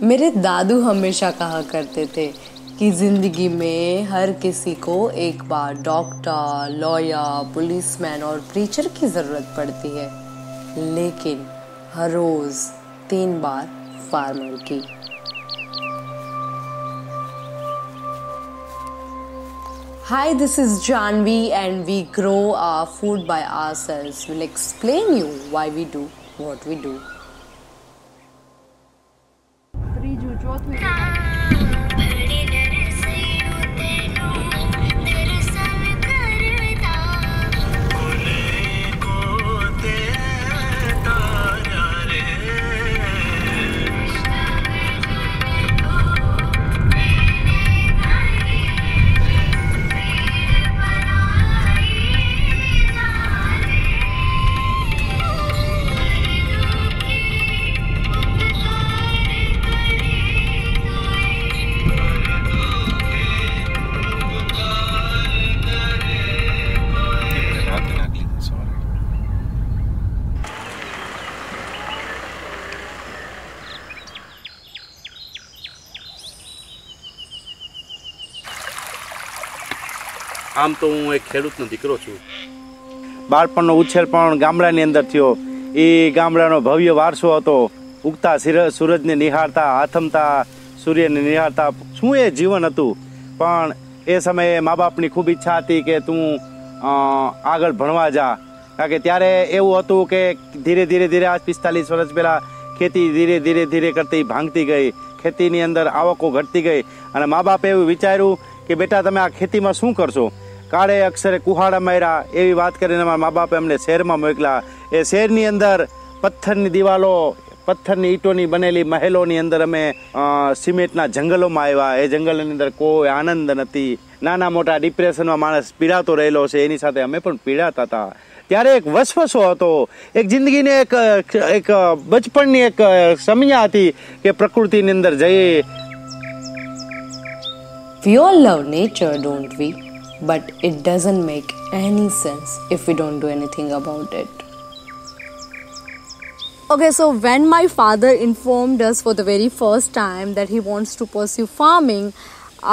मेरे दादू हमेशा कहा करते थे कि जिंदगी में हर किसी को एक बार डॉक्टर, लॉयर, पुलिसमैन और प्रीचर की जरूरत पड़ती है, लेकिन हर रोज 3 बार फार्मर की। Hi, this is Janvi and we grow our food by ourselves. We'll explain you why we do what we do. આમ તો હું એક ખેડૂતનો દીકરો છું. બાળપણનો ઉછેર પણ ગામડાની અંદર થયો. એ ગામડાનો ભવ્ય વારસો હતો. ઉગતા સૂરજને નિહાળતા, આથમતા સૂર્યને નિહાળતા, શું એ જીવન હતું. પણ એ સમયે મા બાપની ખૂબ ઈચ્છા હતી કે તું આગળ ભણવા જા, કારણ કે ત્યારે એવું હતું કે ધીરે ધીરે આજ 45 વર્ષ પહેલાં ખેતી ધીરે ધીરે કરતી ભાંગતી ગઈ. ખેતીની અંદર આવકો ઘટતી ગઈ અને મા બાપે એવું વિચાર્યું કે બેટા તમે આ ખેતીમાં શું કરશો. કાળે અક્ષરે કુહાડા માર્યા એવી વાત કરીને મારા મા બાપે અમને શહેરમાં મોકલ્યા. એ શહેરની અંદર પથ્થરની દિવાલો, પથ્થરની ઈંટોની બનેલી મહેલોની અંદર અમે સિમેન્ટના જંગલોમાં આવ્યા. એ જંગલની અંદર કોઈ આનંદ નથી. નાના મોટા ડિપ્રેશનમાં માણસ પીડાતો રહેલો છે, એની સાથે અમે પણ પીડાતા હતા. ત્યારે એક વસવસો હતો, એક જિંદગીને એક બચપણની એક સમયા હતી કે પ્રકૃતિની અંદર જઈએ. We all love nature, don't we? But it doesn't make any sense if we don't do anything about it. Okay, so when my father informed us for the very first time that he wants to pursue farming,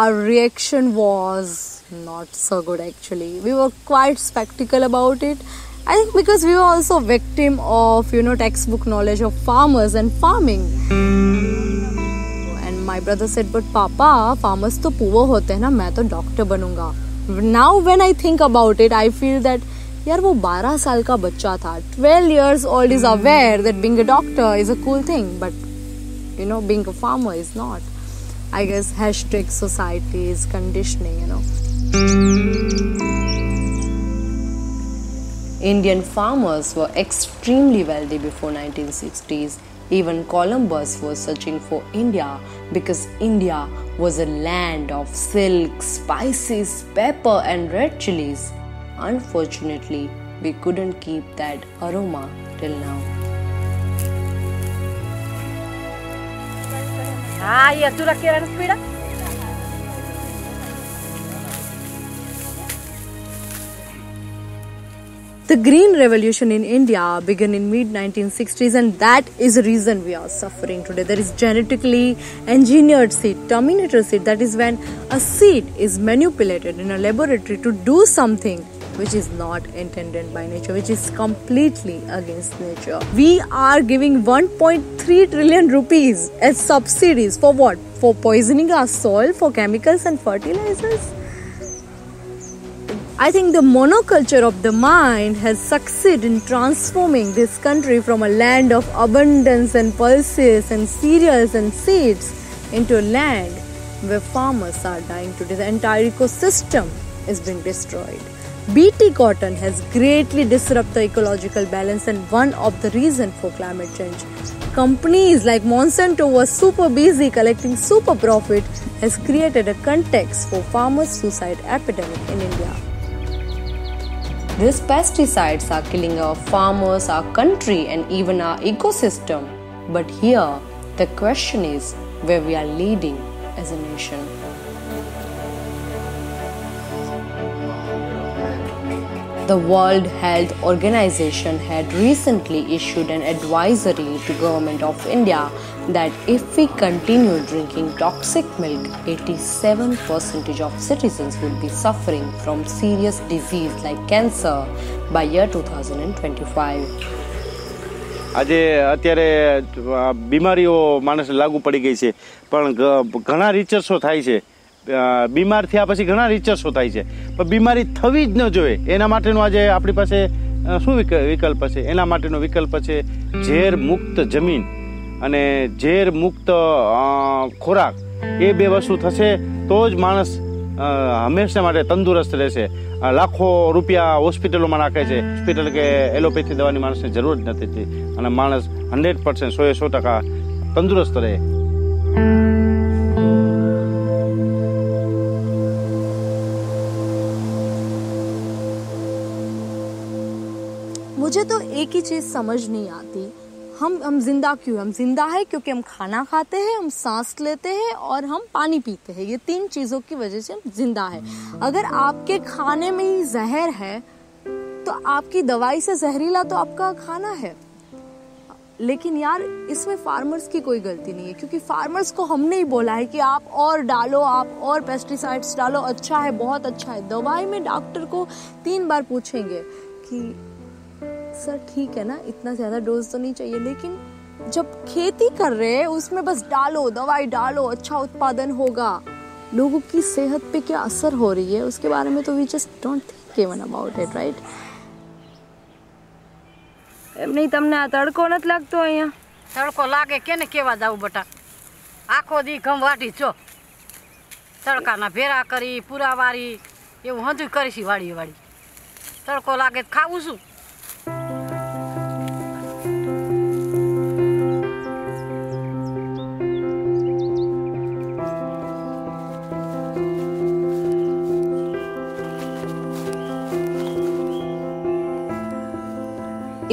our reaction was not so good actually. We were quite skeptical about it. I think because we were also victim of, textbook knowledge of farmers and farming. And my brother said, but Papa, farmers to poor hote hain na, main to doctor banunga. Now when I think about it, I feel that यार वो 12 साल का बच्चा था. 12 years old is aware that being a doctor is a cool thing, but being a farmer is not. I guess #society is conditioning. Indian farmers were extremely wealthy before 1960s. Even Columbus was searching for India because India was a land of silk, spices, pepper and red chilies. Unfortunately, we couldn't keep that aroma till now. The Green Revolution in India began in mid-1960s, and that is the reason we are suffering today. There is genetically engineered seed, Terminator seed. That is when a seed is manipulated in a laboratory to do something which is not intended by nature, which is completely against nature. We are giving 1.3 trillion rupees as subsidies for what? For poisoning our soil, for chemicals and fertilizers? I think the monoculture of the mind has succeeded in transforming this country from a land of abundance and pulses and cereals and seeds into a land where farmers are dying today. The entire ecosystem is being destroyed. BT cotton has greatly disrupted the ecological balance and one of the reasons for climate change. Companies like Monsanto were super busy collecting super profit has created a context for farmers' suicide epidemic in India. These pesticides are killing our farmers, our country and even our ecosystem. But here, the question is where we are leading as a nation. The World Health Organization had recently issued an advisory to Government of India that if we continue drinking toxic milk, 87% of citizens will be suffering from serious disease like cancer by year 2025. આજે અત્યારે બીમારીઓ માણસને લાગુ પડી ગઈ છે, પણ ઘણા રિસર્ચો થાય છે. બીમાર થયા પછી ઘણા રિસર્ચો થાય છે, પણ બીમારી થવી જ ન જોઈએ એના માટેનો આજે આપણી પાસે શું વિકલ્પ છે? એના માટેનો વિકલ્પ છે ઝેર મુક્ત જમીન અને ઝેર મુક્ત ખોરાક. એ બે વસ્તુ થશે તો જ માણસ હંમેશા માટે તંદુરસ્ત રહેશે. લાખો રૂપિયા હોસ્પિટલોમાં નાખે છે, હોસ્પિટલ કે એલોપેથી દવાની માણસને જરૂર જ નથી, અને માણસ 100% 100% તંદુરસ્ત રહે. मुझे तो एक ही चीज़ समझ नहीं आती, हम जिंदा क्यों? हम जिंदा है क्योंकि हम खाना खाते हैं, हम सांस लेते हैं और हम पानी पीते हैं. ये 3 चीज़ों की वजह से हम जिंदा है. अगर आपके खाने में ही जहर है तो आपकी दवाई से जहरीला तो आपका खाना है. लेकिन यार इसमें फार्मर्स की कोई गलती नहीं है, क्योंकि फार्मर्स को हमने ही बोला है कि आप और डालो, आप और पेस्टिसाइड्स डालो, अच्छा है, बहुत अच्छा है. दवाई में डॉक्टर को 3 बार पूछेंगे कि सर ठीक है ना, इतना ज़्यादा डोज तो नहीं चाहिए. लेकिन जब खेती कर रहे हैं उसमें बस डालो, दवाई डालो, अच्छा उत्पादन होगा. लोगों की सेहत पे क्या असर हो रही है उसके बारे में तो we just don't think even about it, right? એમ નહીં, તમને આ તડકો નથી લાગતો અહીંયા? તડકો લાગે કેને કેવા જાવું બટા, આખો દી ઘમવાટી છો, તડકાના ભેરા કરી પુરાવારી એવું હંધું કરીશી વાળી વાળી. તડકો લાગે ખાવું શું?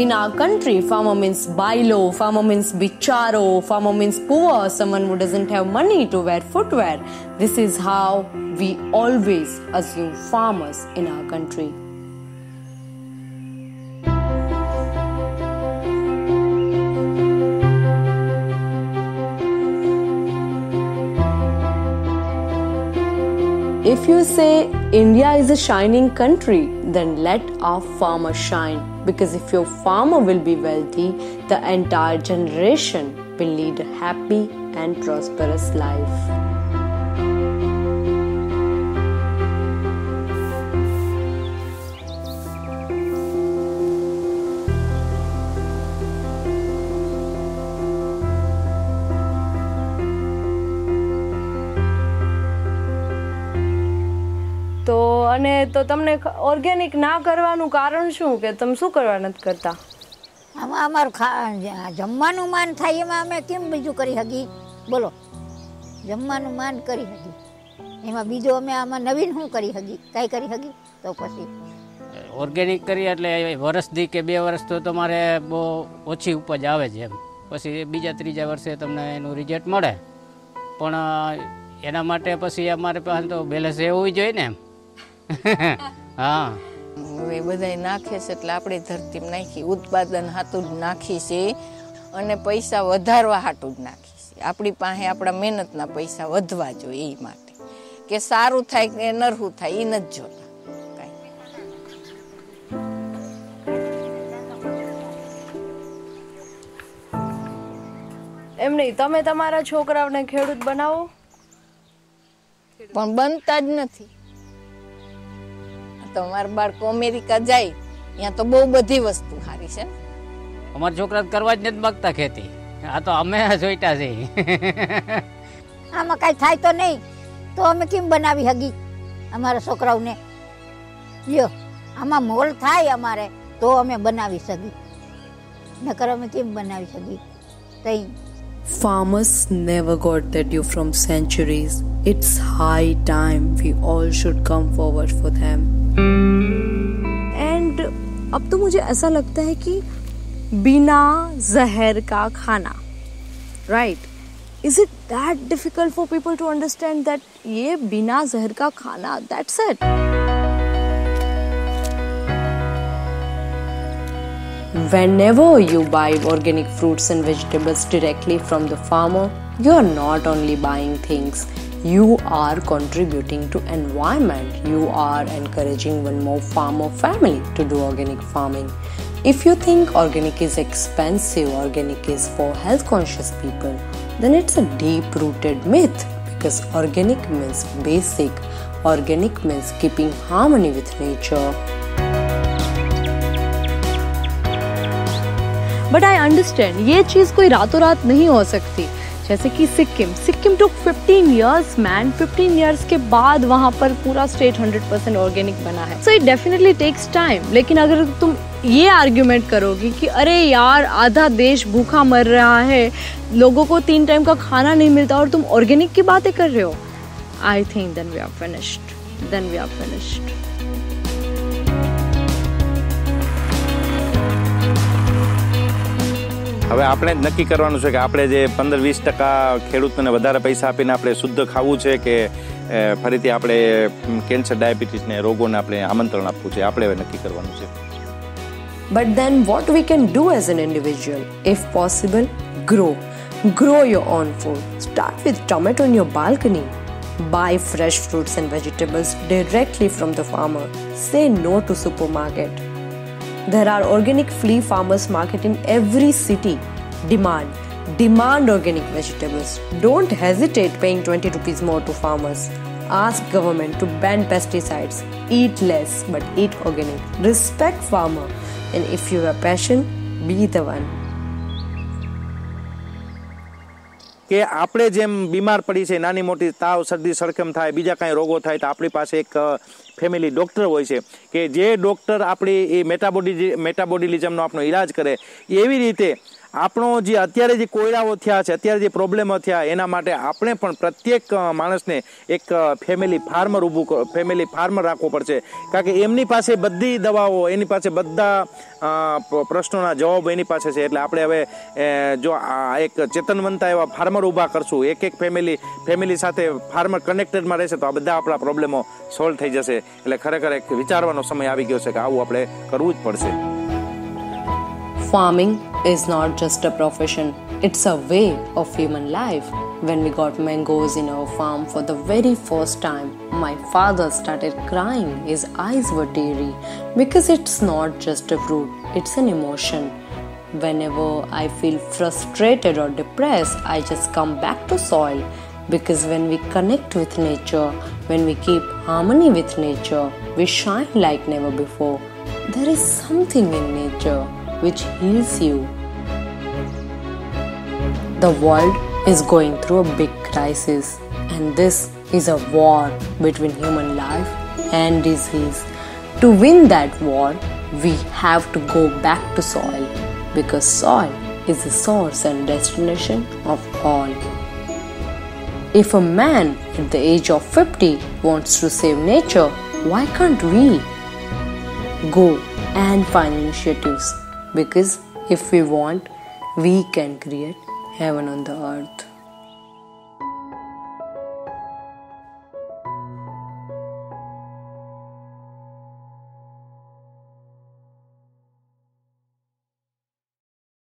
In our country, farmer means bailo, farmer means bicharo, farmer means poor, someone who doesn't have money to wear footwear. This is how we always assume farmers in our country. If you say India is a shining country, then let our farmer shine. Because if your farmer will be wealthy, the entire generation will lead a happy and prosperous life. તો તમને organic ના કરવાનું કારણ શું, કે તમે શું કરવા નથી કરતા? આમાં અમારું જમવાનું માન થાય એમાં અમે કેમ બીજું કરી શકી? બોલો, જમવાનું માન કરી શકી એમાં બીજું અમે આમાં નવીન શું કરી શકી? કાંઈ કરી શકી? તો પછી ઓર્ગેનિક કરી એટલે વર્ષથી કે 2 વર્ષ તો તમારે બહુ ઓછી ઉપજ આવે છે, એમ પછી બીજા ત્રીજા વર્ષે તમને એનું રિઝલ્ટ મળે. પણ એના માટે પછી અમારે પાસે તો બેલેન્સ એવું જોઈએ ને, એમ. હા, હવે બધા નાખે છે એટલે આપણે ધરતી નાખી, ઉત્પાદન હાટું જ નાખી છે અને પૈસા વધારવા હાટું જ નાખી છે. આપણી પાસે આપણા મહેનતના પૈસા વધવા જોઈએ એ માટે, કે સારું થાય કે નરહું થાય એ નથી જોતા કાંઈ. એમ નહીં, તમે તમારા છોકરાઓને ખેડૂત બનાવો, પણ બનતા જ નથી. તો અમારા બાળકો અમેરિકા જાય, ત્યાં તો બહુ બધી વસ્તુ સારી છે ને. અમારા છોકરા કરવા જ નથી માગતા ખેતી, આ તો અમે જોઈતા છે. આમાં કાંઈ થાય તો નહીં તો અમે કેમ બનાવી શકી અમારા છોકરાઓને? લ્યો, આમાં મોલ થાય અમારે તો અમે બનાવી શકી, નકર અમે કેમ બનાવી શકી? તઈ Farmers never got their due from centuries. It's high time we all should come forward for them. And अब तो मुझे ऐसा लगता है कि बिना जहर का खाना, right? Is it that difficult for people to understand that ये बिना जहर का खाना, that's it? Whenever you buy organic fruits and vegetables directly from the farmer, you are not only buying things, you are contributing to environment. You are encouraging one more farmer family to do organic farming. If you think organic is expensive, organic is for health conscious people, then it's a deep rooted myth, because organic means basic. Organic means keeping harmony with nature. But I understand ये चीज़ कोई रातों रात नहीं हो सकती. जैसे कि सिक्किम टुक 15 years man. 15 years के बाद वहाँ पर पूरा स्टेट 100% ऑर्गेनिक बना है. So it definitely takes time. लेकिन अगर तुम ये आर्ग्यूमेंट करोगी कि अरे यार आधा देश भूखा मर रहा है, लोगों को 3 टाइम का खाना नहीं मिलता और तुम ऑर्गेनिक की बातें कर रहे हो, I think then we are finished. હવે આપણે જ નક્કી કરવાનું છે કે આપણે જે 15-20% ખેડૂતોને વધારે પૈસા આપીને આપણે શુદ્ધ ખાવું છે કે ફરીથી આપણે કેન્સર, ડાયાબિટીસને રોગોને આપણે આમંત્રણ આપવું છે. આપણે હવે નક્કી કરવાનું છે. But then what we can do as an individual? If possible, grow your own food. Start with tomato in your balcony. Buy fresh fruits and vegetables directly from the farmer. Say no to supermarket. There are organic flea farmers market in every city. Demand organic vegetables. Don't hesitate paying 20 rupees more to farmers. Ask government to ban pesticides. Eat less but eat organic. Respect farmer. And if you have passion, be the one. કે આપણે જેમ બીમાર પડી છે, નાની મોટી તાવ, શરદી, સળખમ થાય, બીજા કાંઈ રોગો થાય, તો આપણી પાસે એક ફેમિલી ડૉક્ટર હોય છે કે જે ડૉક્ટર આપણી એ મેટાબોલિઝમનો આપણો ઈલાજ કરે. એવી રીતે આપણો જે અત્યારે જે કોયડાઓ થયા છે, અત્યારે જે પ્રોબ્લેમો થયા, એના માટે આપણે પણ પ્રત્યેક માણસને એક ફેમિલી ફાર્મર રાખવો પડશે. કારણ કે એમની પાસે બધી દવાઓ, એની પાસે બધા પ્રશ્નોના જવાબ એની પાસે છે. એટલે આપણે હવે જો આ એક ચેતનવંતા એવા ફાર્મર ઊભા કરશું, એક ફેમિલી સાથે ફાર્મર કનેક્ટેડમાં રહેશે, તો આ બધા આપણા પ્રોબ્લેમો સોલ્વ થઈ જશે. એટલે ખરેખર એક વિચારવાનો સમય આવી ગયો છે કે આવું આપણે કરવું જ પડશે. Farming is not just a profession, it's a way of human life. When we got mangoes in our farm for the very first time, my father started crying. His eyes were teary because it's not just a fruit, it's an emotion. Whenever I feel frustrated or depressed, I just come back to soil, because when we connect with nature, when we keep harmony with nature, we shine like never before. There is something in nature which heals you. The world is going through a big crisis, and this is a war between human life and disease. To win that war, we have to go back to soil, because soil is the source and destination of all. If a man at the age of 50 wants to save nature, why can't we? Go and find initiatives, because if we want, we can create heaven on the earth.